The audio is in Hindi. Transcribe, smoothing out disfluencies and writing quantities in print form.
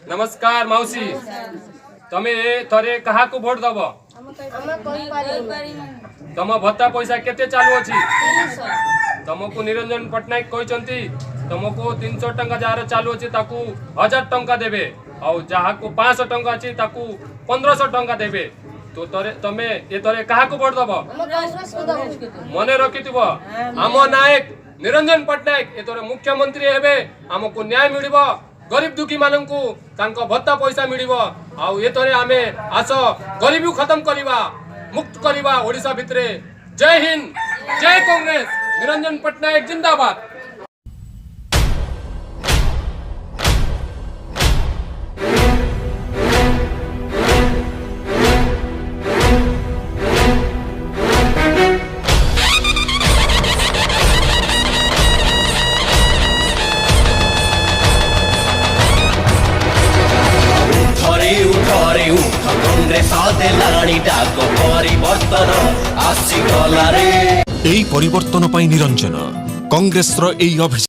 नमस्कार माउसी तमे थरे कहा को वोट दब तम भत्ता पैसा केते चालू अछि तुमको निरंजन पट्टनायक कहते तुमको 300 टंका जार चालू अच्छी 1000 टंका देवे और जहाँ को 500 टंका अच्छी 1500 टंका देवे तो तमे ये तरे कहा को वोट दब मन रखि आम नायक निरंजन पट्टनायक ये तरे मुख्यमंत्री हेबे आमको न्याय मिलिबो गरीब दुखी माननकु तांको भत्ता पैसा मिलिबो आ ये तरे आमे आस गरीबी खत्म करिबा मुक्त करिबा ओडिसा भितरे। जय हिंद जय कांग्रेस निरंजन पट्टनायक जिंदाबाद। परिवर्तन निरंजन कांग्रेस रो